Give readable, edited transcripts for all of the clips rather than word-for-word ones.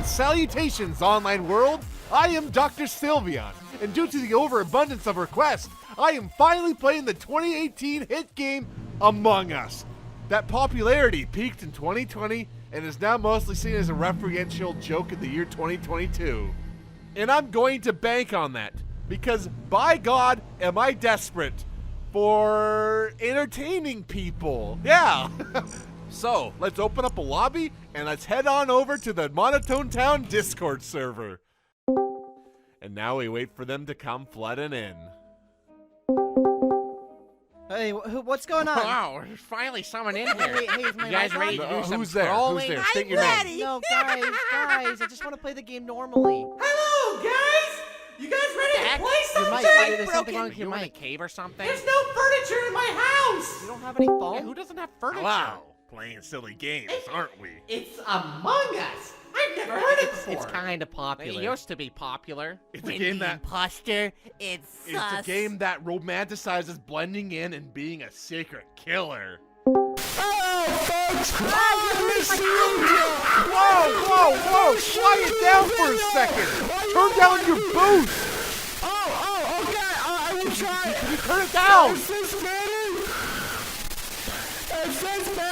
and salutations, online world! I am Dr. Sylveon, and due to the overabundance of requests, I am finally playing the 2018 hit game, Among Us. That popularity peaked in 2020 and is now mostly seen as a referential joke in the year 2022. And I'm going to bank on that, because by God, am I desperate for entertaining people. Yeah! So, let's open up a lobby and let's head on over to the Monotone Town Discord server. And now we wait for them to come flooding in. Hey, what's going on? Wow, there's finally someone in here. Hey, is my You guys mic ready on? to do some Who's there? scrolling? Who's there? State your name. No, guys, I just want to play the game normally. Hello, guys! You guys ready to Heck? play Your something? mic, there's something wrong Are with you your in a mic. cave or something? There's no furniture in my house! You don't have any phone? Yeah, who doesn't have furniture? Wow, playing silly games, aren't we? It's Among Us! I've never heard it before! It's kind of It popular. used to be popular. It's a game that Imposter, it's a game that romanticizes blending in and being a secret killer. Whoa! Quiet down for a second! Turn down your boost! Okay, I will try. Can you turn it down? Is this better? Is this better?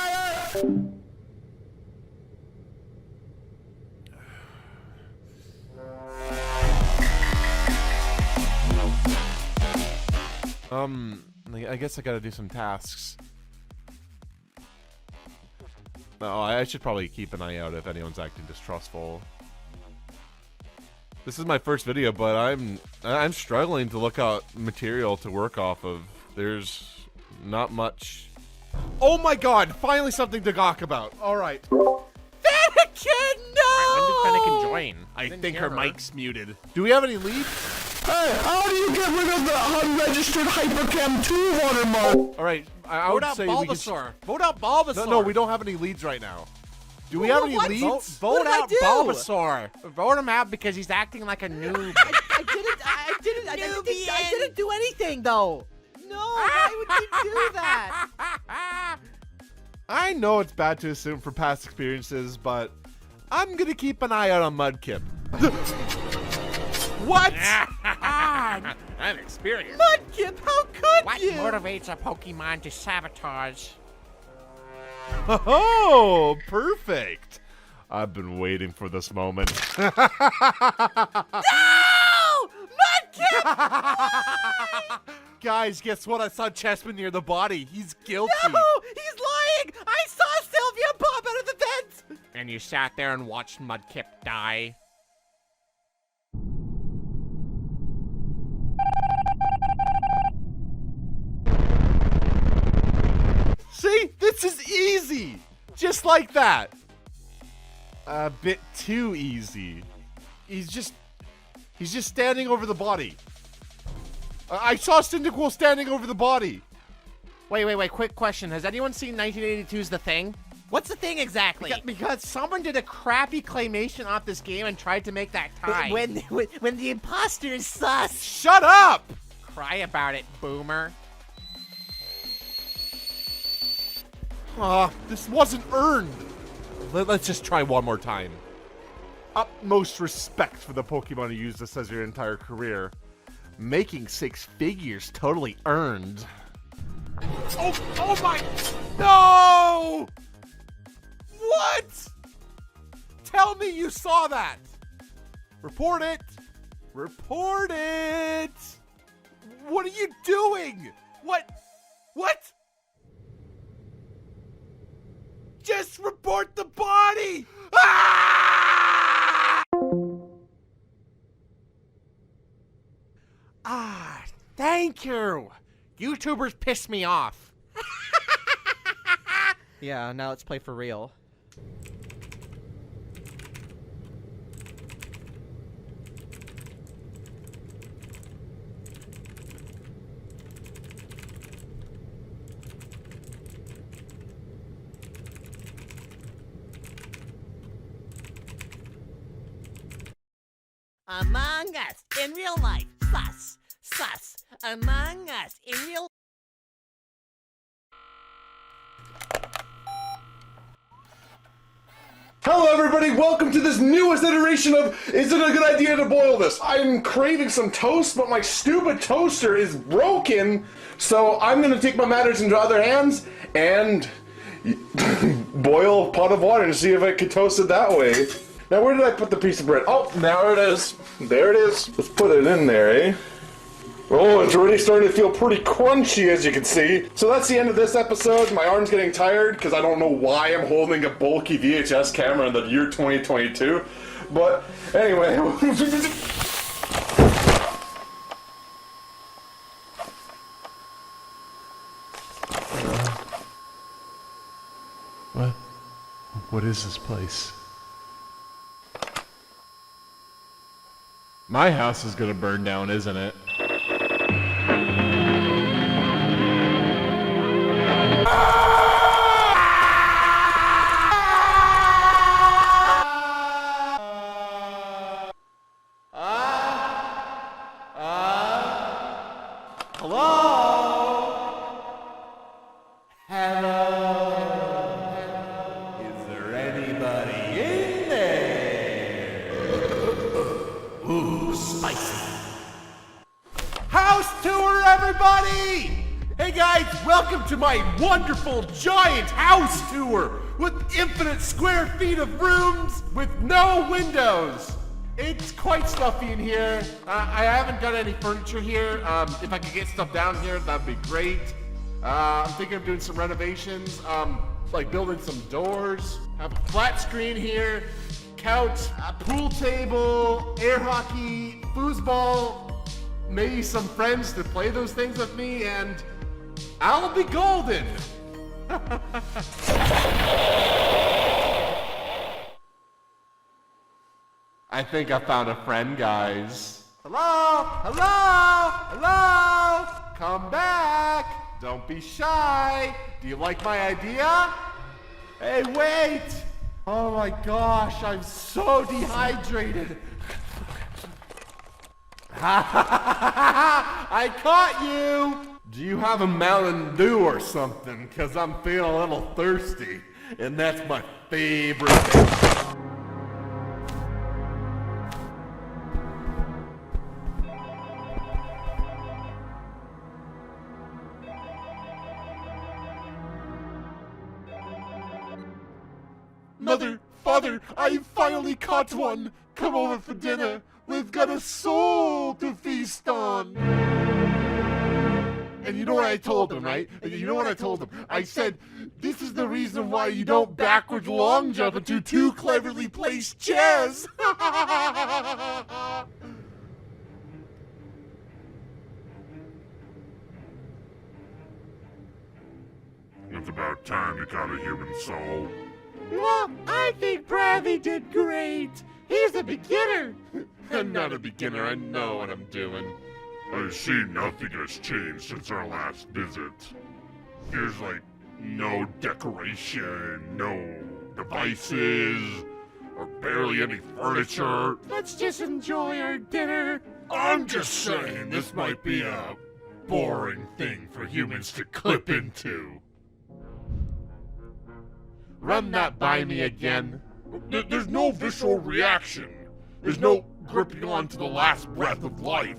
I guess I gotta do some tasks. No, I should probably keep an eye out if anyone's acting distrustful. This is my first video, but I'm struggling to look out material to work off of. There's not much. Oh my God! Finally, something to gawk about. All right. Fennekin, no! When did Fennekin join? I Didn't think hear her mic's muted. Do we have any leads? Hey, how do you get rid of the unregistered Hypercam 2 watermark? All right. I Vote would out say we could. Bulbasaur. Vote out Bulbasaur. No, we don't have any leads right now. Do we have any what? leads? Vote did I out do? Bulbasaur. Vote him out because he's acting like a noob. I didn't do anything though. No, why would you do that? I know it's bad to assume from past experiences, but I'm gonna keep an eye out on Mudkip. What? I'm experienced. Mudkip, how could What you? motivates a Pokemon to sabotage? Oh, perfect. I've been waiting for this moment. No! Mudkip! Guys, guess what? I saw Chessman near the body. He's guilty. No, he's lying! I saw Sylvia pop out of the vent! And you sat there and watched Mudkip die. See? This is easy. Just like that. A bit too easy. He's just standing over the body. I saw Cyndaquil standing over the body. Wait, quick question. Has anyone seen 1982's The Thing? What's the thing exactly? Because someone did a crappy claymation off this game and tried to make that tie. When the imposter is sus. Shut up! Cry about it, boomer. This wasn't earned. Let's just try one more time. Utmost respect for the Pokemon who use this as your entire career. Making 6 figures totally earned. Oh my, no! What? Tell me you saw that. Report it. Report it. What are you doing? What? Just report the body! Thank you. YouTubers piss me off. Yeah, now let's play for real. Among Us in real life. Sus. Sus. Among Us in real Hello everybody, welcome to this newest iteration of Is It a Good Idea to Boil This? I'm craving some toast, but my stupid toaster is broken, so I'm gonna take my matters into other hands and boil a pot of water to see if I can toast it that way. Now where did I put the piece of bread? Oh, there it is. There it is. Let's put it in there, eh? Oh, it's already starting to feel pretty crunchy, as you can see. So that's the end of this episode. My arm's getting tired because I don't know why I'm holding a bulky VHS camera in the year 2022. But anyway. What is this place? My house is gonna burn down, isn't it? House tour, everybody! Hey guys, welcome to my wonderful giant house tour with infinite square feet of rooms with no windows. It's quite stuffy in here. I haven't got any furniture here. If I could get stuff down here, that'd be great. I'm thinking of doing some renovations, like building some doors, have a flat screen here, couch, a pool table, air hockey, foosball, maybe some friends to play those things with me, and I'll be golden. I think I found a friend, guys. Hello? Hello? Hello? Come back. Don't be shy. Do you like my idea? Hey, wait. Oh my gosh, I'm so dehydrated. I caught you! Do you have a Mountain Dew or something? Because I'm feeling a little thirsty. And that's my favorite thing. Mother, Father, I finally caught one! Come over for dinner! We've got a soul to feast on! And you know what I told him, right? You know what I told him? I said, this is the reason why you don't backwards long jump into two cleverly placed chairs! It's about time you got a human soul. Well, I think Bradley did great! He's a beginner! I'm not a beginner, I know what I'm doing. I see nothing has changed since our last visit. There's like no decoration, no devices, or barely any furniture. Let's just enjoy our dinner. I'm just saying this might be a boring thing for humans to clip into. Run that by me again. There's no visceral reaction. There's no gripping on to the last breath of life.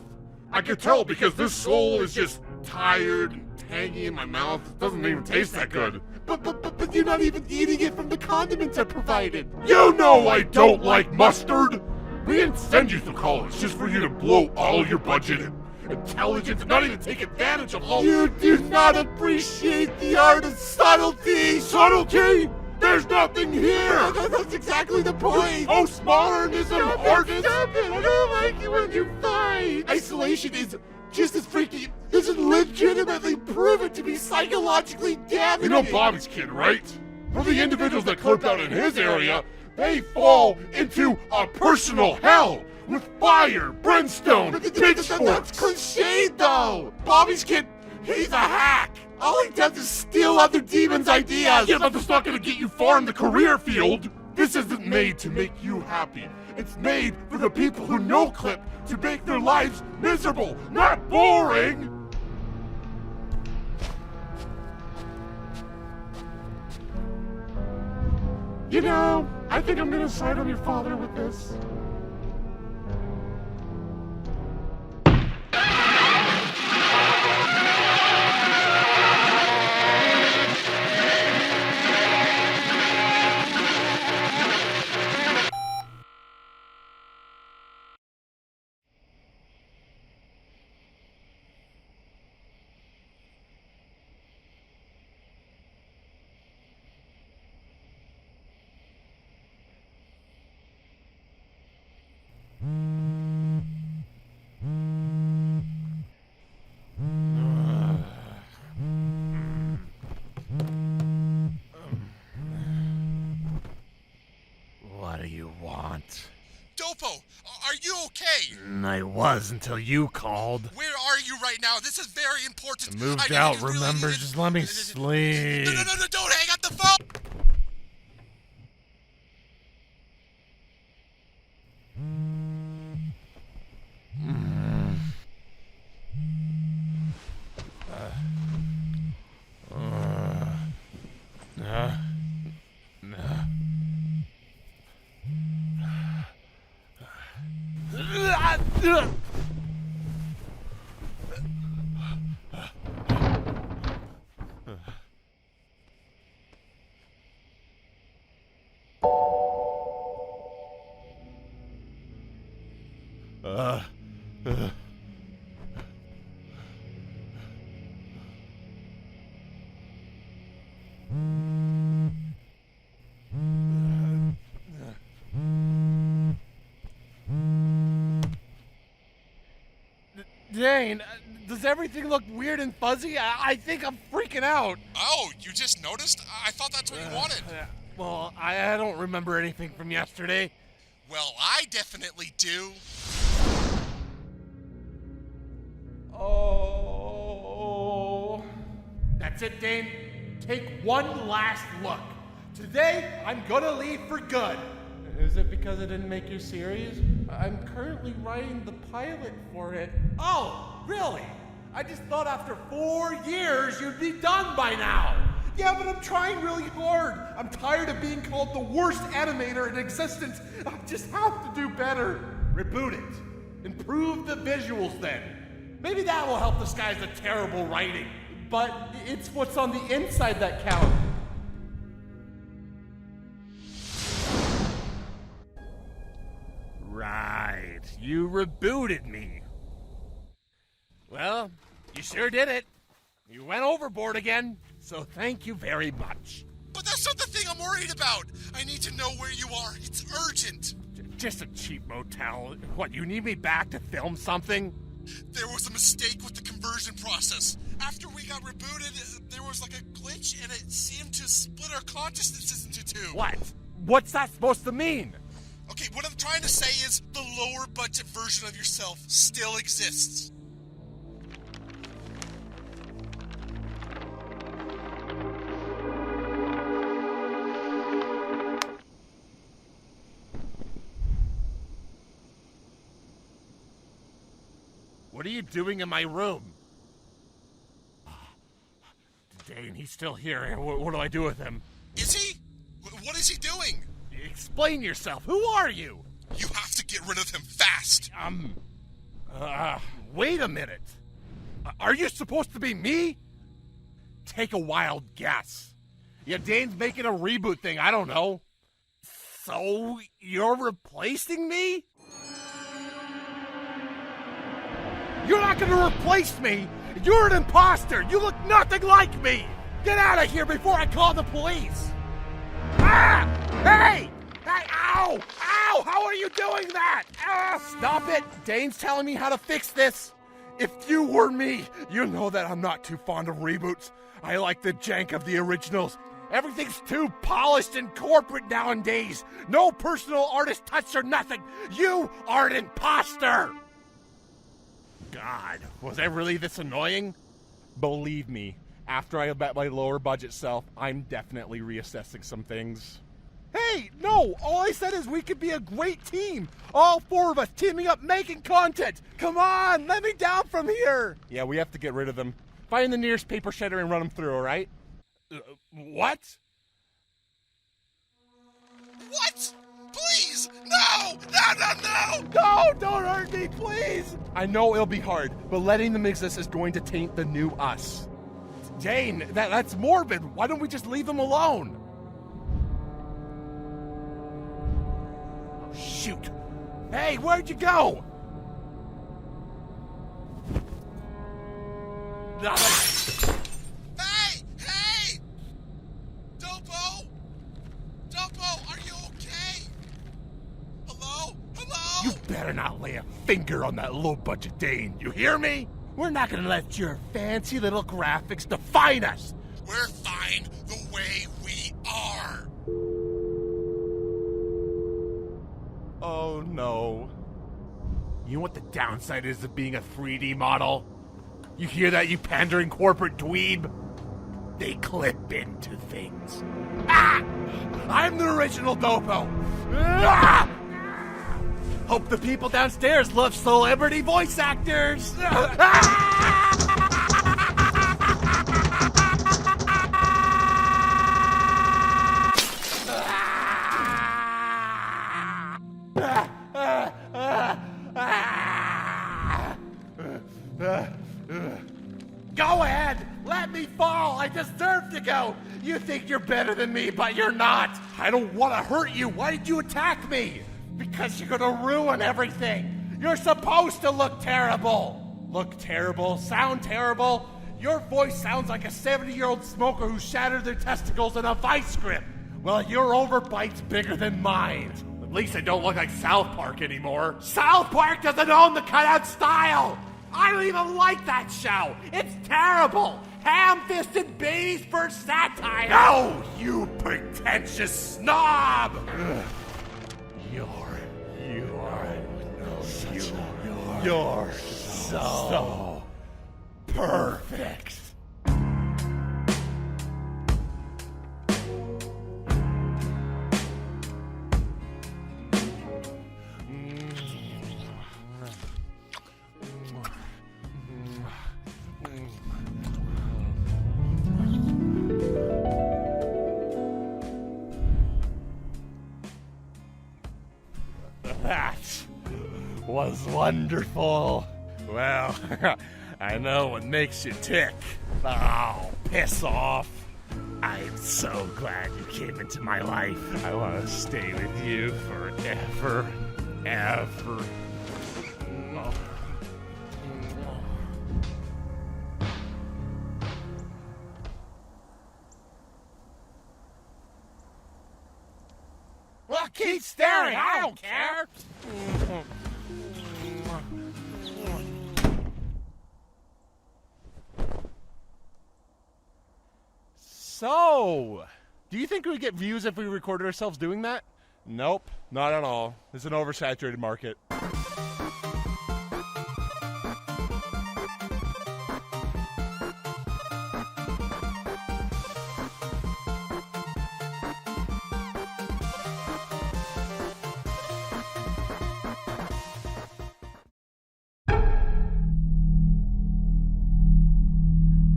I can tell because this soul is just tired and tangy in my mouth. It doesn't even taste that good. But you're not even eating it from the condiments I provided. You know I don't like mustard! We didn't send you to college just for you to blow all your budget and intelligence and not even take advantage of all— You do not appreciate the art of subtlety! Subtlety? There's nothing here! That's exactly the point! Postmodernism, artists— Stop it! I don't like it when you fight! Isolation is just as freaky. This is legitimately proven to be psychologically damaging! You know Bobby's kid, right? For the individuals that clip out in his area, they fall into a personal hell with fire, brimstone, pitchforks. That's cliched though! Bobby's kid, he's a hack! All he does is steal other demons' ideas! Yeah, but that's not gonna get you far in the career field. This isn't made to make you happy. It's made for the people who no clip to make their lives miserable, not boring. You know, I think I'm gonna side on your father with this. What do you want? Dopo, are you okay? I was until you called. Where are you right now? This is very important. I moved know out, you really remember? need it. Just let me sleep. No, don't hang up the phone! Dane, does everything look weird and fuzzy? I think I'm freaking out. Oh, you just noticed? I thought that's what you wanted. Well, I don't remember anything from yesterday. Well, I definitely do. Oh. That's it, Dane. Take one last look. Today, I'm gonna leave for good. Is it because I didn't make your series? I'm currently writing the pilot for it. Oh, really? I just thought after 4 years you'd be done by now. Yeah, but I'm trying really hard. I'm tired of being called the worst animator in existence. I just have to do better. Reboot it. Improve the visuals then. Maybe that will help disguise the terrible writing. But it's what's on the inside that counts. Right, you rebooted me. Well, you sure did it. You went overboard again, so thank you very much. But that's not the thing I'm worried about. I need to know where you are. It's urgent. Just a cheap motel. What, you need me back to film something? There was a mistake with the conversion process. After we got rebooted, there was like a glitch, and it seemed to split our consciousnesses into two. What? What's that supposed to mean? Okay, what I'm trying to say is the lower budget version of yourself still exists. What are you doing in my room? Dane, he's still here. What do I do with him? Is he? What is he doing? Explain yourself. Who are you? You have to get rid of him fast. Wait a minute. Are you supposed to be me? Take a wild guess. Yeah, Dane's making a reboot thing. I don't know. So, you're replacing me? You're not gonna replace me! You're an imposter! You look nothing like me! Get out of here before I call the police! Ah! Hey! Hey! Ow! Ow! How are you doing that? Ah! Stop it! Dane's telling me how to fix this! If you were me, you know that I'm not too fond of reboots. I like the jank of the originals. Everything's too polished and corporate nowadays. No personal artist touch or nothing. You are an imposter! God, was I really this annoying? Believe me, after I met my lower budget self, I'm definitely reassessing some things. Hey, no, all I said is we could be a great team. All four of us teaming up making content. Come on, let me down from here. Yeah, we have to get rid of them. Find the nearest paper shredder and run them through, all right? What? What? No! No! No, don't hurt me, please! I know it'll be hard, but letting them exist is going to taint the new us. Dane, that's morbid. Why don't we just leave them alone? Oh, shoot. Hey, where'd you go? Hey! Hey! Dopo! Dopo, are you okay? Hello? Hello? You better not lay a finger on that low-budget Dane, you hear me? We're not gonna let your fancy little graphics define us! We're fine the way we are. Oh no. You know what the downside is of being a 3D model? You hear that, you pandering corporate dweeb? They clip into things. Ah! I'm the original Dopo! Ah! Hope the people downstairs love celebrity voice actors! Go ahead! Let me fall! I deserve to go! You think you're better than me, but you're not! I don't want to hurt you! Why did you attack me? Because you're gonna ruin everything! You're supposed to look terrible! Look terrible? Sound terrible? Your voice sounds like a 70-year-old smoker who shattered their testicles in a vice grip! Well, your overbite's bigger than mine! At least I don't look like South Park anymore! South Park doesn't own the cutout style! I don't even like that show! It's terrible! Ham-fisted baby's first satire! No, you pretentious snob! You're so perfect. That was wonderful. Well, I know what makes you tick. Oh, piss off. I'm so glad you came into my life. I want to stay with you forever, ever. Well, keep staring. I don't care. So, do you think we get views if we recorded ourselves doing that? Nope, not at all. It's an oversaturated market.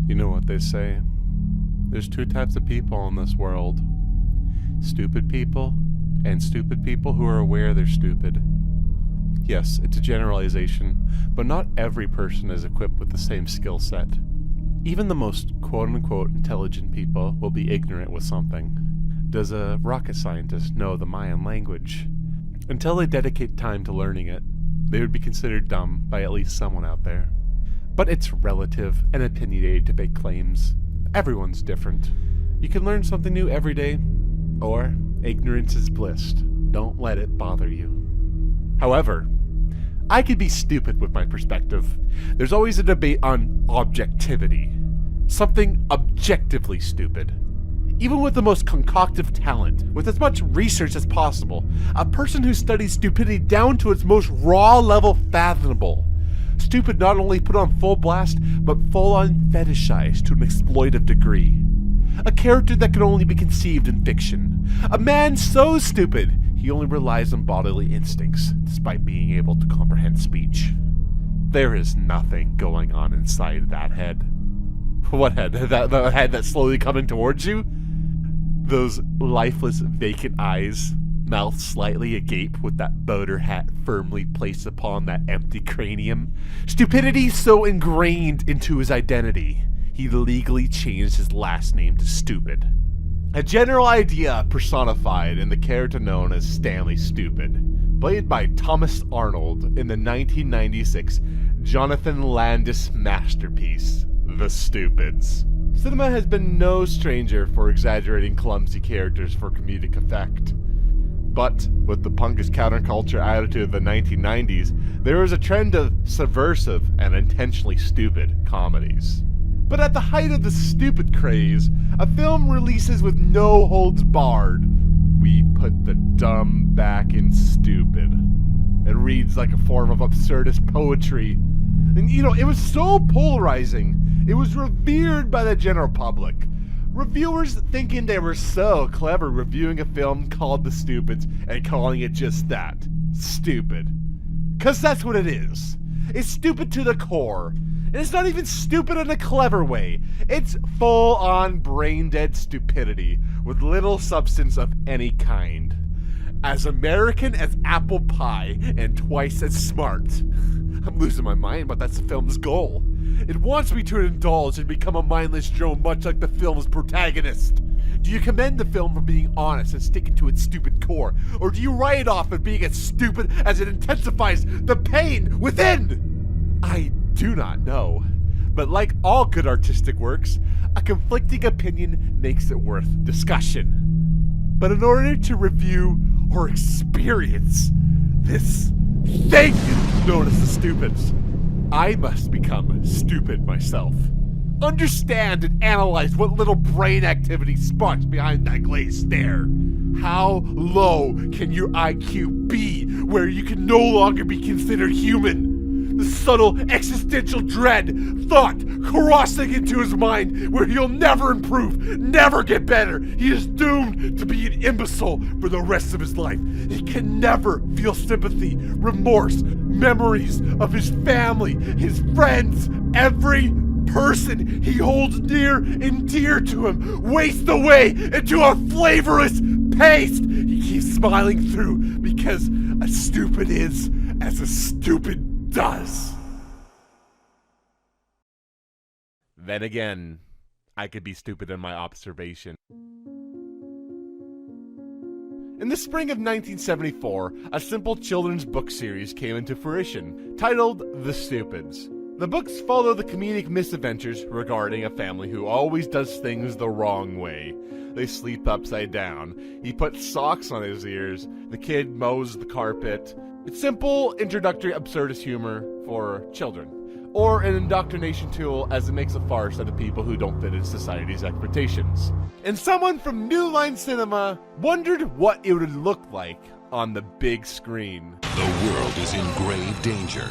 You know what they say? There's two types of people in this world. Stupid people, and stupid people who are aware they're stupid. Yes, it's a generalization, but not every person is equipped with the same skill set. Even the most quote-unquote intelligent people will be ignorant with something. Does a rocket scientist know the Mayan language? Until they dedicate time to learning it, they would be considered dumb by at least someone out there. But it's relative and opinionated to make claims. Everyone's different. You can learn something new every day, or ignorance is bliss. Don't let it bother you. However, I could be stupid with my perspective. There's always a debate on objectivity. Something objectively stupid. Even with the most concoctive talent, with as much research as possible, a person who studies stupidity down to its most raw level fathomable. Stupid not only put on full blast, but full-on fetishized to an exploitive degree. A character that can only be conceived in fiction. A man so stupid, he only relies on bodily instincts, despite being able to comprehend speech. There is nothing going on inside that head. What head? The head that's slowly coming towards you? Those lifeless, vacant eyes mouth slightly agape with that boater hat firmly placed upon that empty cranium. Stupidity so ingrained into his identity, he legally changed his last name to Stupid. A general idea personified in the character known as Stanley Stupid, played by Thomas Arnold in the 1996 Jonathan Landis masterpiece, The Stupids. Cinema has been no stranger for exaggerating clumsy characters for comedic effect. But with the punkish counterculture attitude of the 1990s, there was a trend of subversive and intentionally stupid comedies. But at the height of the stupid craze, a film releases with no holds barred. We put the dumb back in stupid. It reads like a form of absurdist poetry. And it was so polarizing. It was revered by the general public. Reviewers thinking they were so clever reviewing a film called The Stupids and calling it just that, stupid. 'Cause that's what it is. It's stupid to the core. And it's not even stupid in a clever way. It's full-on brain-dead stupidity with little substance of any kind. As American as apple pie and twice as smart. I'm losing my mind, but that's the film's goal. It wants me to indulge and become a mindless drone much like the film's protagonist. Do you commend the film for being honest and sticking to its stupid core? Or do you write it off as being as stupid as it intensifies the pain within? I do not know. But like all good artistic works, a conflicting opinion makes it worth discussion. But in order to review or experience this thing known as The Stupids, I must become stupid myself. Understand and analyze what little brain activity sparks behind that glazed stare. How low can your IQ be where you can no longer be considered human? The subtle existential dread, thought crossing into his mind where he'll never improve, never get better. He is doomed to be an imbecile for the rest of his life. He can never feel sympathy, remorse, memories of his family, his friends, every person he holds near and dear to him waste away into a flavorless paste he keeps smiling through because a stupid is as a stupid does. Then again, I could be stupid in my observation. In the spring of 1974, a simple children's book series came into fruition, titled The Stupids. The books follow the comedic misadventures regarding a family who always does things the wrong way. They sleep upside down. He puts socks on his ears. The kid mows the carpet. It's simple, introductory, absurdist humor for children. Or an indoctrination tool as it makes a farce out of people who don't fit in society's expectations. And someone from New Line Cinema wondered what it would look like on the big screen. The world is in grave danger.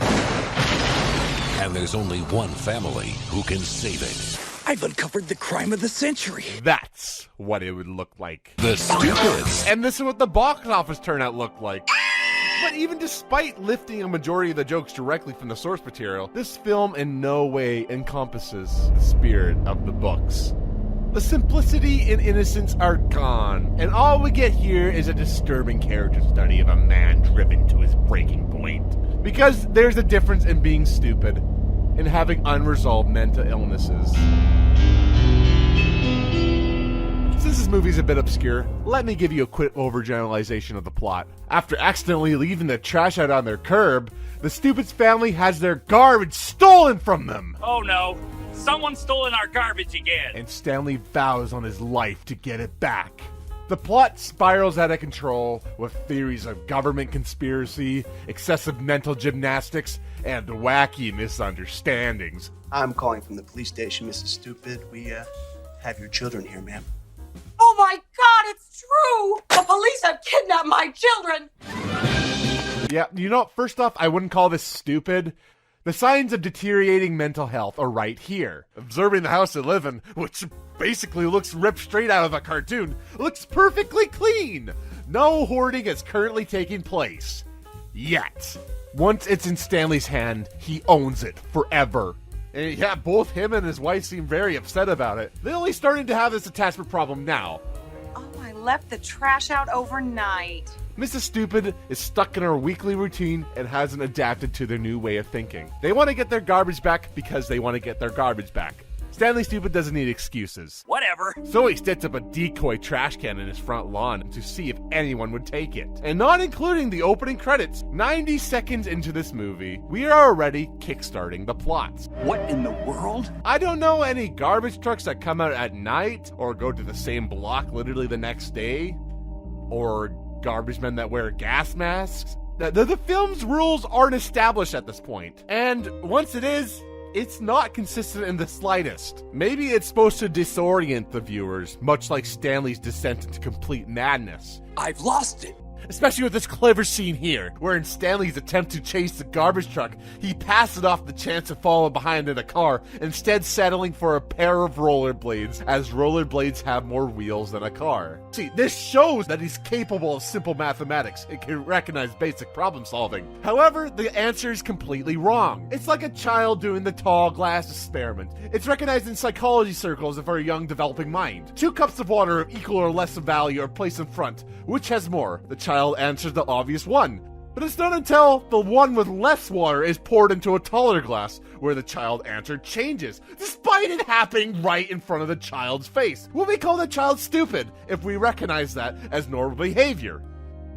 And there's only one family who can save it. I've uncovered the crime of the century. That's what it would look like. The Stupids. And this is what the box office turnout looked like. But even despite lifting a majority of the jokes directly from the source material, this film in no way encompasses the spirit of the books. The simplicity and innocence are gone, and all we get here is a disturbing character study of a man driven to his breaking point. Because there's a difference in being stupid and having unresolved mental illnesses. Since this movie's a bit obscure, let me give you a quick overgeneralization of the plot. After accidentally leaving the trash out on their curb, the Stupids family has their garbage stolen from them! Oh no, someone's stolen our garbage again! And Stanley vows on his life to get it back. The plot spirals out of control with theories of government conspiracy, excessive mental gymnastics, and wacky misunderstandings. I'm calling from the police station, Mrs. Stupid. We, have your children here, ma'am. Oh my God, it's true! The police have kidnapped my children! Yeah, first off, I wouldn't call this stupid. The signs of deteriorating mental health are right here. Observing the house they live in, which basically looks ripped straight out of a cartoon, looks perfectly clean. No hoarding is currently taking place. Yet. Once it's in Stanley's hand, he owns it forever. And yeah, both him and his wife seem very upset about it. They're only starting to have this attachment problem now. Oh, I left the trash out overnight. Mrs. Stupid is stuck in her weekly routine and hasn't adapted to their new way of thinking. They want to get their garbage back because they want to get their garbage back. Stanley Stupid doesn't need excuses. Whatever. So he sets up a decoy trash can in his front lawn to see if anyone would take it. And not including the opening credits, 90 seconds into this movie, we are already kickstarting the plots. What in the world? I don't know any garbage trucks that come out at night or go to the same block literally the next day, or garbage men that wear gas masks. The film's rules aren't established at this point. And once it is, it's not consistent in the slightest. Maybe it's supposed to disorient the viewers, much like Stanley's descent into complete madness. I've lost it. Especially with this clever scene here, where in Stanley's attempt to chase the garbage truck, he passes off the chance of falling behind in a car, instead settling for a pair of rollerblades, as rollerblades have more wheels than a car. See, this shows that he's capable of simple mathematics and can recognize basic problem solving. However, the answer is completely wrong. It's like a child doing the tall glass experiment. It's recognized in psychology circles for a young developing mind. 2 cups of water of equal or less of value are placed in front. Which has more? The child answers the obvious one. But it's not until the one with less water is poured into a taller glass where the child answer changes, despite it happening right in front of the child's face. Will we call the child stupid if we recognize that as normal behavior?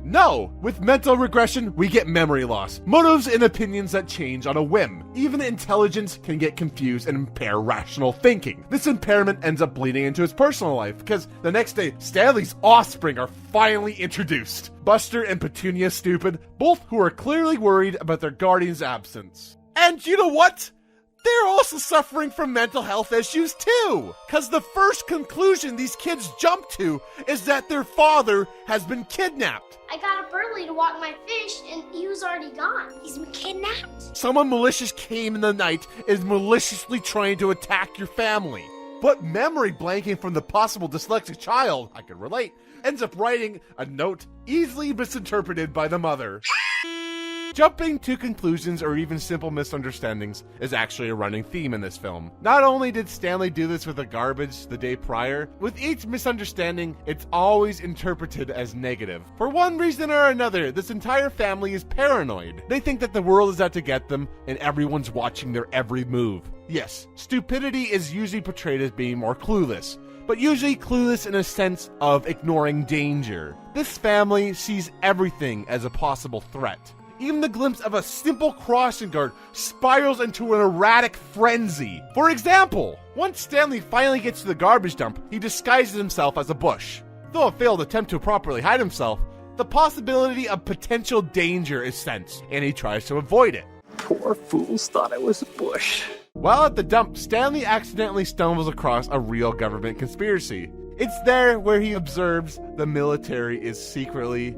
No! With mental regression, we get memory loss, motives and opinions that change on a whim. Even intelligence can get confused and impair rational thinking. This impairment ends up bleeding into his personal life, because the next day, Stanley's offspring are finally introduced. Buster and Petunia Stupid, both who are clearly worried about their guardian's absence. And you know what? They're also suffering from mental health issues too! Cause the first conclusion these kids jump to is that their father has been kidnapped. I got up early to walk my fish and he was already gone. He's been kidnapped. Someone malicious came in the night and is maliciously trying to attack your family. But memory blanking from the possible dyslexic child, I can relate, ends up writing a note easily misinterpreted by the mother. Jumping to conclusions or even simple misunderstandings is actually a running theme in this film. Not only did Stanley do this with the garbage the day prior, with each misunderstanding, it's always interpreted as negative. For one reason or another, this entire family is paranoid. They think that the world is out to get them and everyone's watching their every move. Yes, stupidity is usually portrayed as being more clueless, but usually clueless in a sense of ignoring danger. This family sees everything as a possible threat. Even the glimpse of a simple crossing guard spirals into an erratic frenzy. For example, once Stanley finally gets to the garbage dump, he disguises himself as a bush. Though a failed attempt to properly hide himself, the possibility of potential danger is sensed, and he tries to avoid it. Poor fools thought I was a bush. While at the dump, Stanley accidentally stumbles across a real government conspiracy. It's there where he observes the military is secretly...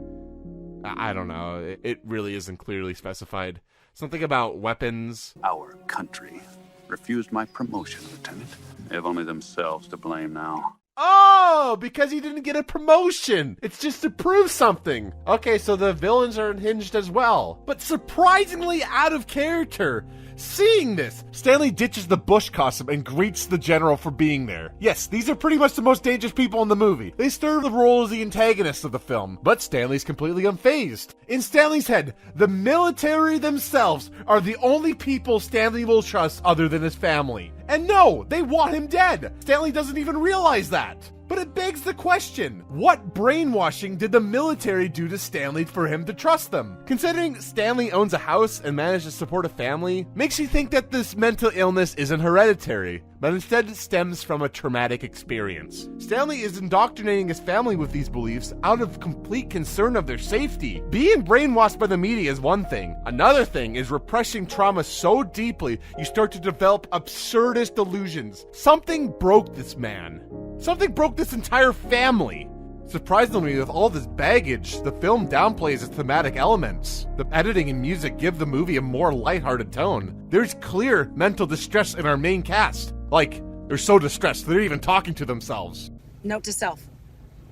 I don't know, it really isn't clearly specified. Something about weapons. Our country refused my promotion, Lieutenant. They have only themselves to blame now. Oh, because he didn't get a promotion. It's just to prove something. Okay, so the villains are unhinged as well. But surprisingly out of character. Seeing this, Stanley ditches the bush costume and greets the general for being there. Yes, these are pretty much the most dangerous people in the movie. They serve the role as the antagonists of the film, but Stanley's completely unfazed. In Stanley's head, the military themselves are the only people Stanley will trust other than his family. And no, they want him dead. Stanley doesn't even realize that. But it begs the question, what brainwashing did the military do to Stanley for him to trust them? Considering Stanley owns a house and managed to support a family, makes you think that this mental illness isn't hereditary, but instead stems from a traumatic experience. Stanley is indoctrinating his family with these beliefs out of complete concern of their safety. Being brainwashed by the media is one thing. Another thing is repressing trauma so deeply you start to develop absurdist delusions. Something broke this man. Something broke this entire family. Surprisingly, with all this baggage, the film downplays its thematic elements. The editing and music give the movie a more lighthearted tone. There's clear mental distress in our main cast. Like, they're so distressed, they're even talking to themselves. Note to self.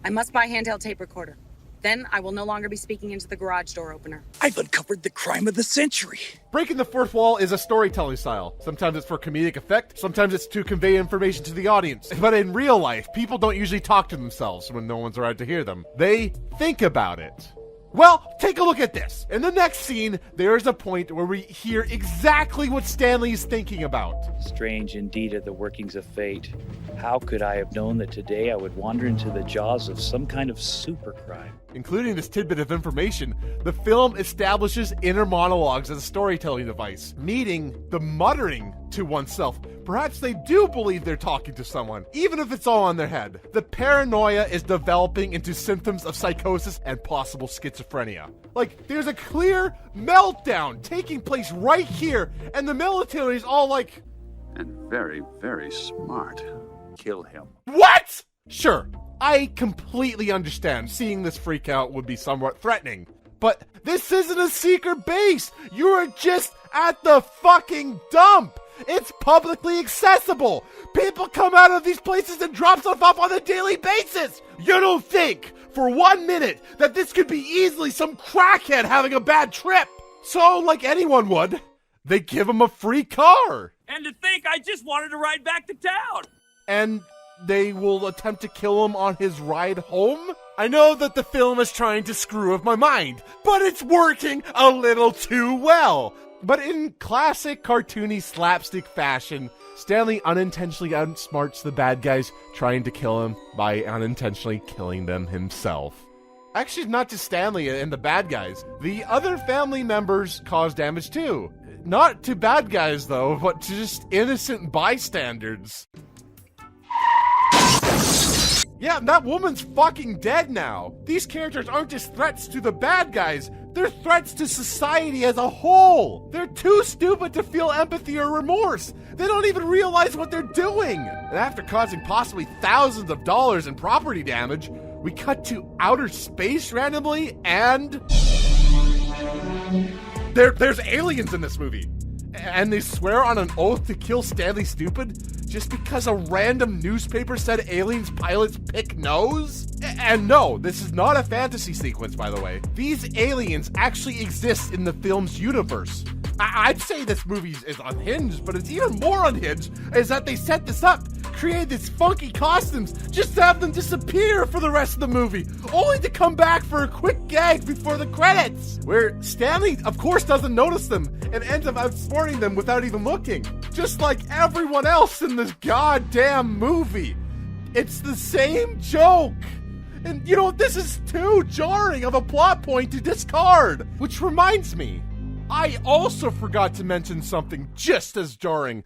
I must buy handheld tape recorder. Then I will no longer be speaking into the garage door opener. I've uncovered the crime of the century. Breaking the fourth wall is a storytelling style. Sometimes it's for comedic effect, sometimes it's to convey information to the audience. But in real life, people don't usually talk to themselves when no one's around to hear them. They think about it. Well, take a look at this. In the next scene, there's a point where we hear exactly what Stanley is thinking about. Strange indeed are the workings of fate. How could I have known that today I would wander into the jaws of some kind of supercrime? Including this tidbit of information, the film establishes inner monologues as a storytelling device, meaning the muttering to oneself. Perhaps they do believe they're talking to someone, even if it's all on their head. The paranoia is developing into symptoms of psychosis and possible schizophrenia. Like, there's a clear meltdown taking place right here, and the military is all like... And very, very smart. Kill him. What? Sure, I completely understand seeing this freak out would be somewhat threatening. But this isn't a secret base! You are just at the fucking dump! It's publicly accessible! People come out of these places and drop stuff off on a daily basis! You don't think, for 1 minute, that this could be easily some crackhead having a bad trip! So, like anyone would, they give him a free car! And to think I just wanted to ride back to town! And they will attempt to kill him on his ride home? I know that the film is trying to screw with my mind, but it's working a little too well. But in classic cartoony slapstick fashion, Stanley unintentionally outsmarts the bad guys trying to kill him by unintentionally killing them himself. Actually, not just Stanley and the bad guys. The other family members cause damage too. Not to bad guys though, but to just innocent bystanders. Yeah, that woman's fucking dead now. These characters aren't just threats to the bad guys, they're threats to society as a whole. They're too stupid to feel empathy or remorse. They don't even realize what they're doing. And after causing possibly thousands of dollars in property damage, we cut to outer space randomly, and there's aliens in this movie. And they swear on an oath to kill Stanley Stupid just because a random newspaper said aliens pilots pick nose? And no, this is not a fantasy sequence, by the way. These aliens actually exist in the film's universe. I'd say this movie is unhinged, but it's even more unhinged is that they set this up, created these funky costumes, just to have them disappear for the rest of the movie, only to come back for a quick gag before the credits, where Stanley, of course, doesn't notice them and ends up outsmarting them without even looking, just like everyone else in this goddamn movie. It's the same joke. And you know, this is too jarring of a plot point to discard, which reminds me, I also forgot to mention something just as jarring.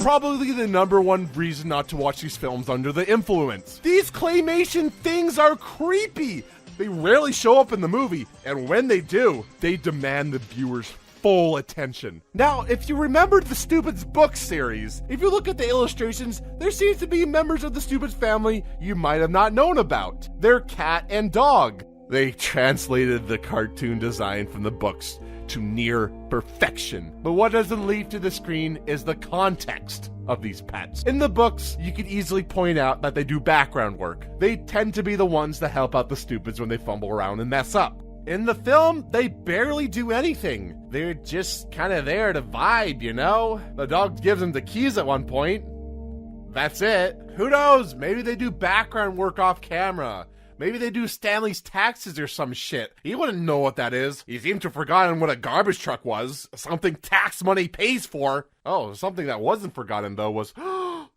Probably the number one reason not to watch these films under the influence. These claymation things are creepy. They rarely show up in the movie, and when they do, they demand the viewer's full attention. Now, if you remember the Stupid's book series, if you look at the illustrations, there seems to be members of the Stupid family you might have not known about. They're cat and dog. They translated the cartoon design from the books to near perfection. But what doesn't leap to the screen is the context of these pets. In the books, you can easily point out that they do background work. They tend to be the ones that help out the Stupids when they fumble around and mess up. In the film, they barely do anything. They're just kind of there to vibe, you know? The dog gives them the keys at one point. That's it. Who knows? Maybe they do background work off camera. Maybe they do Stanley's taxes or some shit. He wouldn't know what that is. He seemed to have forgotten what a garbage truck was. Something tax money pays for. Oh, something that wasn't forgotten, though, was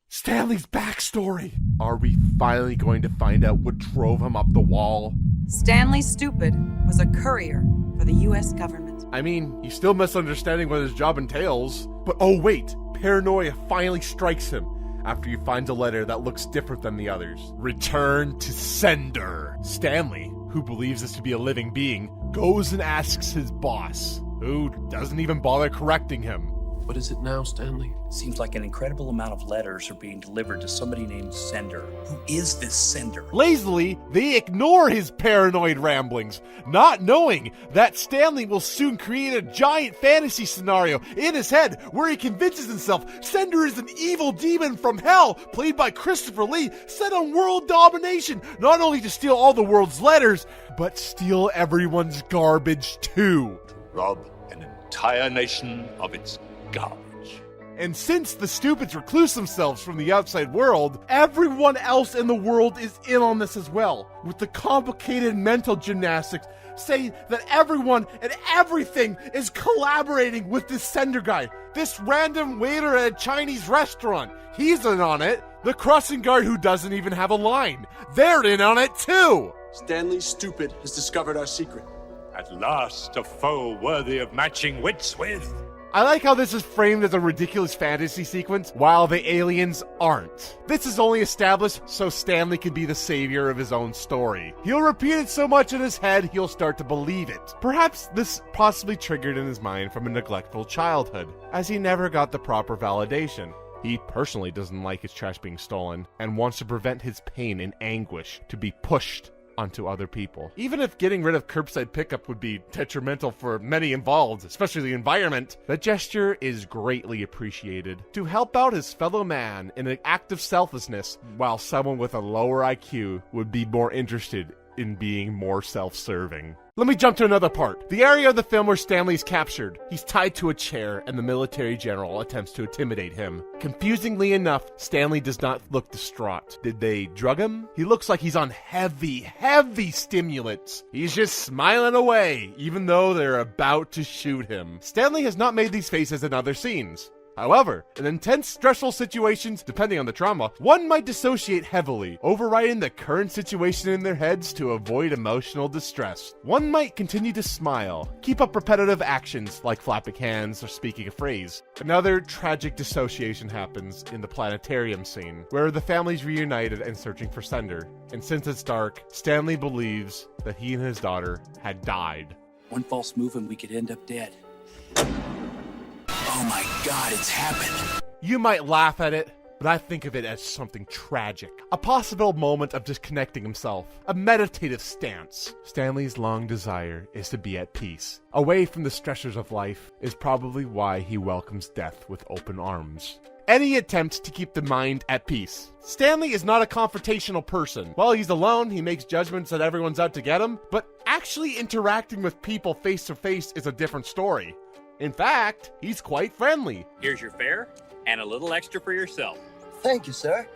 Stanley's backstory. Are we finally going to find out what drove him up the wall? Stanley Stupid was a courier for the U.S. government. I mean, he's still misunderstanding what his job entails. But oh wait, paranoia finally strikes him after he finds a letter that looks different than the others. Return to sender. Stanley, who believes this to be a living being, goes and asks his boss, who doesn't even bother correcting him. What is it now, Stanley? Seems like an incredible amount of letters are being delivered to somebody named Sender. Who is this Sender? Lazily, they ignore his paranoid ramblings, not knowing that Stanley will soon create a giant fantasy scenario in his head where he convinces himself Sender is an evil demon from hell, played by Christopher Lee, set on world domination, not only to steal all the world's letters, but steal everyone's garbage too. Rob an entire nation of its garbage. And since the stupids recluse themselves from the outside world, everyone else in the world is in on this as well, with the complicated mental gymnastics saying that everyone and everything is collaborating with this sender guy. This random waiter at a Chinese restaurant, he's in on it. The crossing guard who doesn't even have a line, they're in on it too. Stanley Stupid has discovered our secret. At last, a foe worthy of matching wits with. I like how this is framed as a ridiculous fantasy sequence, while the aliens aren't. This is only established so Stanley can be the savior of his own story. He'll repeat it so much in his head, he'll start to believe it. Perhaps this possibly triggered in his mind from a neglectful childhood, as he never got the proper validation. He personally doesn't like his trash being stolen, and wants to prevent his pain and anguish to be pushed onto other people. Even if getting rid of curbside pickup would be detrimental for many involved, especially the environment, the gesture is greatly appreciated to help out his fellow man in an act of selflessness, while someone with a lower IQ would be more interested in being more self-serving. Let me jump to another part. The area of the film where Stanley's captured. He's tied to a chair and the military general attempts to intimidate him. Confusingly enough, Stanley does not look distraught. Did they drug him? He looks like he's on heavy stimulants. He's just smiling away, even though they're about to shoot him. Stanley has not made these faces in other scenes. However, in intense, stressful situations, depending on the trauma, one might dissociate heavily, overriding the current situation in their heads to avoid emotional distress. One might continue to smile, keep up repetitive actions like flapping hands or speaking a phrase. Another tragic dissociation happens in the planetarium scene, where the family's reunited and searching for Sender. And since it's dark, Stanley believes that he and his daughter had died. One false move and we could end up dead. Oh my God, it's happened. You might laugh at it, but I think of it as something tragic. A possible moment of disconnecting himself. A meditative stance. Stanley's long desire is to be at peace. Away from the stressors of life is probably why he welcomes death with open arms. Any attempt to keep the mind at peace. Stanley is not a confrontational person. While he's alone, he makes judgments that everyone's out to get him, but actually interacting with people face to face is a different story. In fact, he's quite friendly. Here's your fare and a little extra for yourself. Thank you, sir.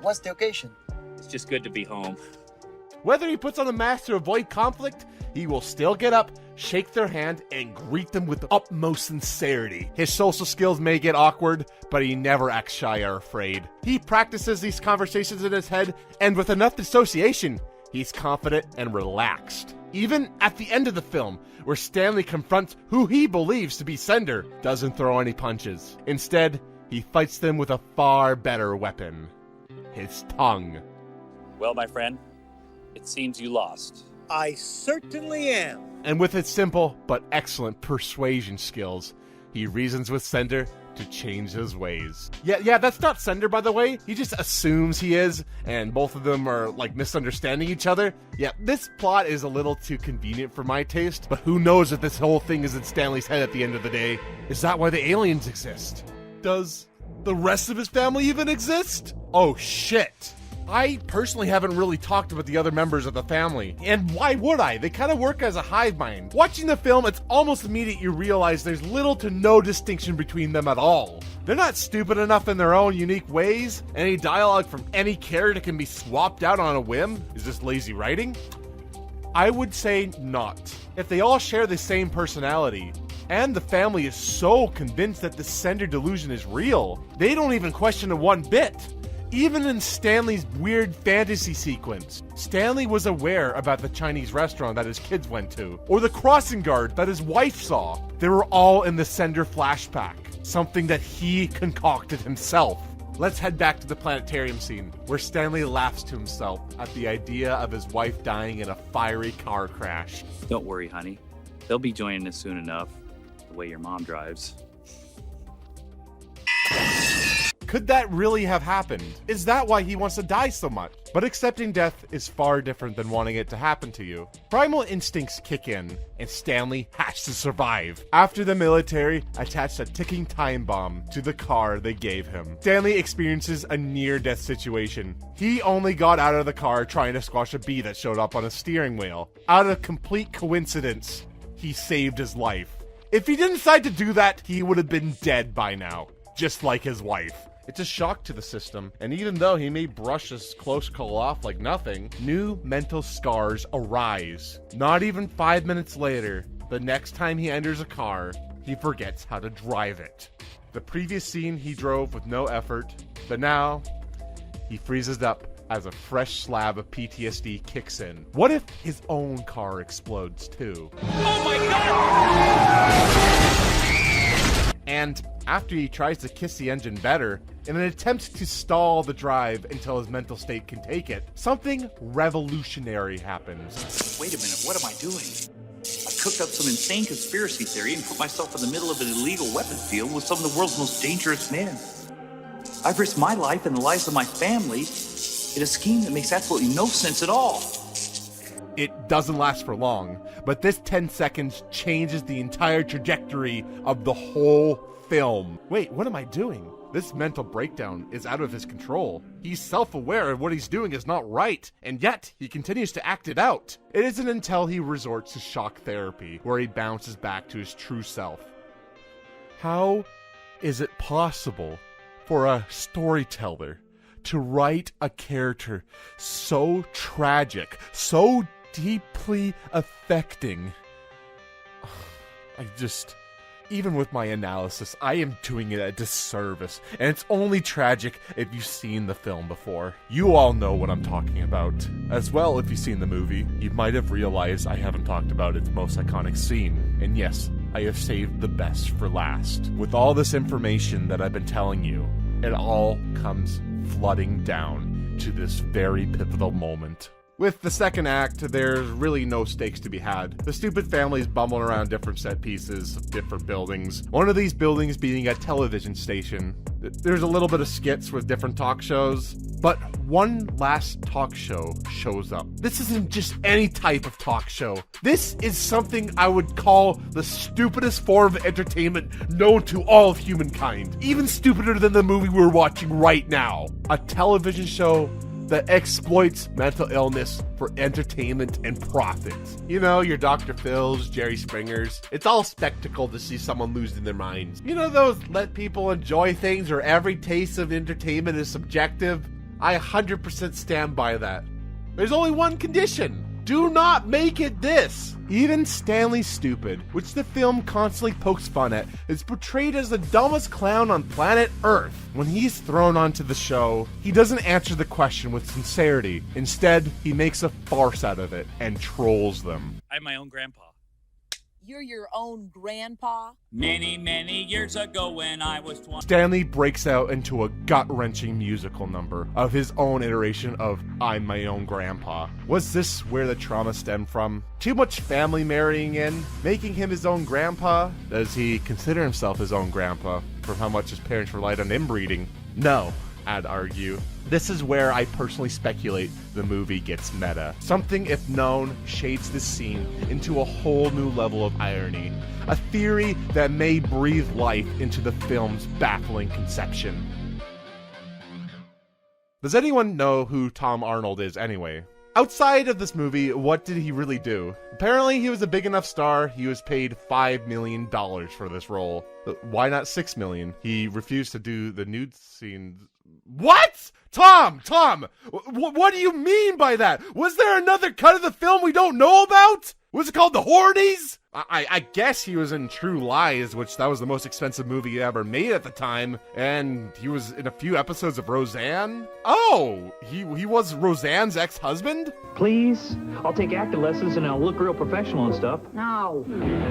What's the occasion? It's just good to be home. Whether he puts on a mask to avoid conflict, he will still get up, shake their hand, and greet them with the utmost sincerity. His social skills may get awkward, but he never acts shy or afraid. He practices these conversations in his head, and with enough dissociation, he's confident and relaxed. Even at the end of the film, where Stanley confronts who he believes to be Sender, doesn't throw any punches. Instead, he fights them with a far better weapon. His tongue. Well, my friend, it seems you lost. I certainly am. And with his simple but excellent persuasion skills, he reasons with Sender to change his ways. Yeah, that's not Sender, by the way. He just assumes he is, and both of them are, like, misunderstanding each other. Yeah, this plot is a little too convenient for my taste, but who knows if this whole thing is in Stanley's head at the end of the day. Is that why the aliens exist? Does the rest of his family even exist? Oh, shit. I personally haven't really talked about the other members of the family. And why would I? They kind of work as a hive mind. Watching the film, it's almost immediate you realize there's little to no distinction between them at all. They're not stupid enough in their own unique ways. Any dialogue from any character can be swapped out on a whim. Is this lazy writing? I would say not. If they all share the same personality, and the family is so convinced that the Sender delusion is real, they don't even question it one bit. Even in Stanley's weird fantasy sequence, Stanley was aware about the Chinese restaurant that his kids went to, or the crossing guard that his wife saw. They were all in the Sender flashback, something that he concocted himself. Let's head back to the planetarium scene, where Stanley laughs to himself at the idea of his wife dying in a fiery car crash. Don't worry, honey. They'll be joining us soon enough, the way your mom drives. Could that really have happened? Is that why he wants to die so much? But accepting death is far different than wanting it to happen to you. Primal instincts kick in, and Stanley has to survive. After the military attached a ticking time bomb to the car they gave him, Stanley experiences a near-death situation. He only got out of the car trying to squash a bee that showed up on a steering wheel. Out of complete coincidence, he saved his life. If he didn't decide to do that, he would have been dead by now. just like his wife. It's a shock to the system, and even though he may brush his close call off like nothing, new mental scars arise. Not even 5 minutes later, the next time he enters a car, he forgets how to drive it. The previous scene he drove with no effort, but now he freezes up as a fresh slab of PTSD kicks in. What if his own car explodes too? Oh my God! And after he tries to kiss the engine better, in an attempt to stall the drive until his mental state can take it, something revolutionary happens. Wait a minute, what am I doing? I cooked up some insane conspiracy theory and put myself in the middle of an illegal weapons deal with some of the world's most dangerous men. I've risked my life and the lives of my family in a scheme that makes absolutely no sense at all. It doesn't last for long, but this 10 seconds changes the entire trajectory of the whole film. Wait, what am I doing? This mental breakdown is out of his control. He's self-aware of what he's doing is not right, and yet he continues to act it out. It isn't until he resorts to shock therapy where he bounces back to his true self. How is it possible for a storyteller to write a character so tragic, so deeply affecting? Even with my analysis, I am doing it a disservice, and it's only tragic if you've seen the film before. You all know what I'm talking about. As well, if you've seen the movie, you might have realized I haven't talked about its most iconic scene. And yes, I have saved the best for last. With all this information that I've been telling you, it all comes flooding down to this very pivotal moment. With the second act, there's really no stakes to be had. The stupid family's bumbling around different set pieces, different buildings. One of these buildings being a television station. There's a little bit of skits with different talk shows, but one last talk show shows up. This isn't just any type of talk show. This is something I would call the stupidest form of entertainment known to all of humankind. Even stupider than the movie we're watching right now. A television show that exploits mental illness for entertainment and profit. You know, your Dr. Phil's, Jerry Springer's. It's all spectacle to see someone losing their minds. You know those let people enjoy things where every taste of entertainment is subjective? I 100% stand by that. There's only one condition. Do not make it this. Even Stanley Stupid, which the film constantly pokes fun at, is portrayed as the dumbest clown on planet Earth. When he's thrown onto the show, he doesn't answer the question with sincerity. Instead, he makes a farce out of it and trolls them. I'm my own grandpa. You're your own grandpa? Many, many years ago when I was 20. Stanley breaks out into a gut-wrenching musical number of his own iteration of I'm my own grandpa. Was this where the trauma stemmed from? Too much family marrying in, making him his own grandpa? Does he consider himself his own grandpa for how much his parents relied on inbreeding? No, I'd argue. This is where I personally speculate the movie gets meta. Something, if known, shades this scene into a whole new level of irony. A theory that may breathe life into the film's baffling conception. Does anyone know who Tom Arnold is anyway? Outside of this movie, what did he really do? Apparently he was a big enough star, he was paid $5 million for this role. Why not $6 million? He refused to do the nude scenes. What? Tom! What do you mean by that? Was there another cut of the film we don't know about? Was it called The Hornies? I guess he was in True Lies, which that was the most expensive movie ever made at the time, and he was in a few episodes of Roseanne. Oh, he was Roseanne's ex-husband? Please, I'll take acting lessons and I'll look real professional and stuff. No.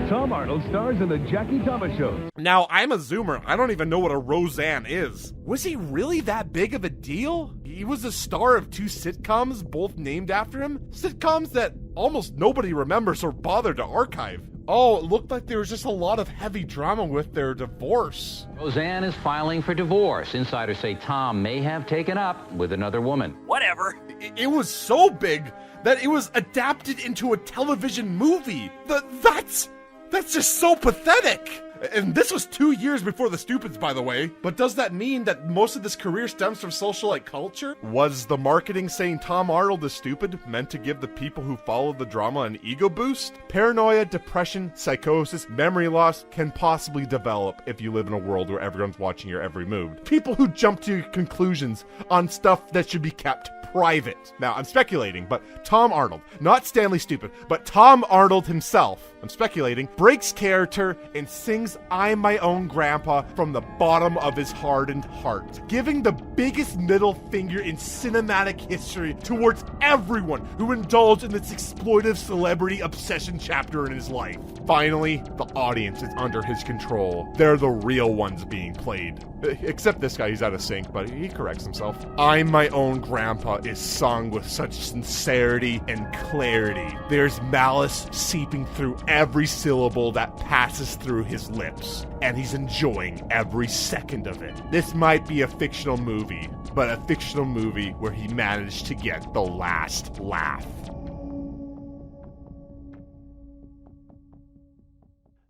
Tom Arnold stars in the Jackie Thomas Show. Now, I'm a zoomer. I don't even know what a Roseanne is. Was he really that big of a deal? He was the star of 2 sitcoms, both named after him. Sitcoms that almost nobody remembers or bothered to archive. Oh, it looked like there was just a lot of heavy drama with their divorce. Roseanne is filing for divorce. Insiders say Tom may have taken up with another woman. Whatever. It was so big that it was adapted into a television movie. That's just so pathetic. And this was 2 years before The Stupids, by the way. But does that mean that most of this career stems from socialite culture? Was the marketing saying Tom Arnold is stupid meant to give the people who follow the drama an ego boost? Paranoia, depression, psychosis, memory loss can possibly develop if you live in a world where everyone's watching your every move. People who jump to conclusions on stuff that should be kept private. Now, I'm speculating, but Tom Arnold, not Stanley Stupid, but Tom Arnold himself, I'm speculating, breaks character and sings I'm My Own Grandpa from the bottom of his hardened heart, giving the biggest middle finger in cinematic history towards everyone who indulged in this exploitive celebrity obsession chapter in his life. Finally, the audience is under his control. They're the real ones being played. Except this guy, he's out of sync, but he corrects himself. I'm My Own Grandpa is sung with such sincerity and clarity. There's malice seeping through every syllable that passes through his lips, and he's enjoying every second of it. This might be a fictional movie, but a fictional movie where he managed to get the last laugh.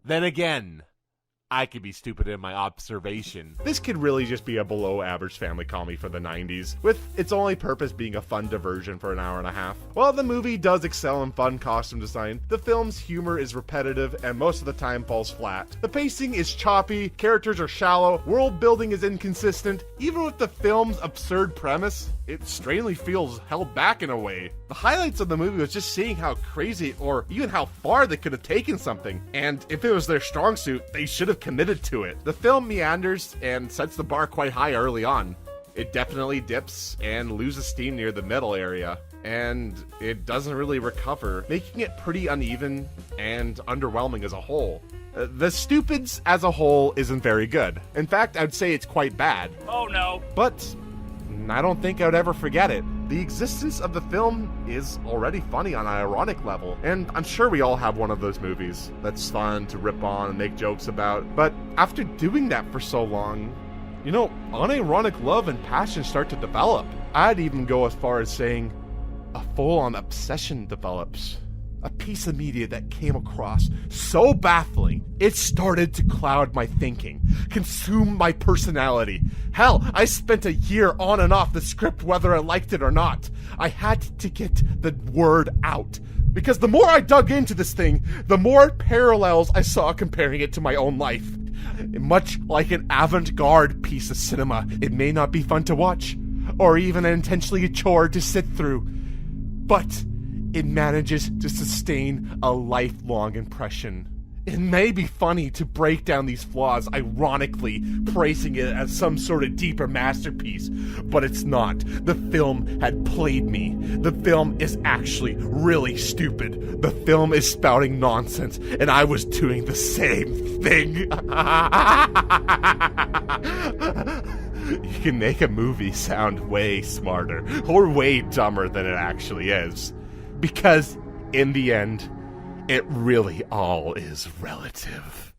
Then again, I could be stupid in my observation. This could really just be a below-average family comedy for the 90s, with its only purpose being a fun diversion for an hour and a half. While the movie does excel in fun costume design, the film's humor is repetitive and most of the time falls flat. The pacing is choppy, characters are shallow, world building is inconsistent. Even with the film's absurd premise, it strangely feels held back in a way. The highlights of the movie was just seeing how crazy or even how far they could have taken something, and if it was their strong suit, they should have committed to it. The film meanders and sets the bar quite high early on. It definitely dips and loses steam near the middle area, and it doesn't really recover, making it pretty uneven and underwhelming as a whole. The Stupids as a whole isn't very good. In fact, I'd say it's quite bad. Oh no. But I don't think I would ever forget it. The existence of the film is already funny on an ironic level, and I'm sure we all have one of those movies that's fun to rip on and make jokes about, but after doing that for so long, unironic love and passion start to develop. I'd even go as far as saying a full-on obsession develops. A piece of media that came across so baffling, it started to cloud my thinking, consume my personality. Hell, I spent a year on and off the script whether I liked it or not. I had to get the word out, because the more I dug into this thing, the more parallels I saw comparing it to my own life. Much like an avant-garde piece of cinema, it may not be fun to watch, or even intentionally a chore to sit through, but it manages to sustain a lifelong impression. It may be funny to break down these flaws, ironically praising it as some sort of deeper masterpiece, but it's not. The film had played me. The film is actually really stupid. The film is spouting nonsense, and I was doing the same thing. You can make a movie sound way smarter, or way dumber than it actually is. Because, in the end, it really all is relative.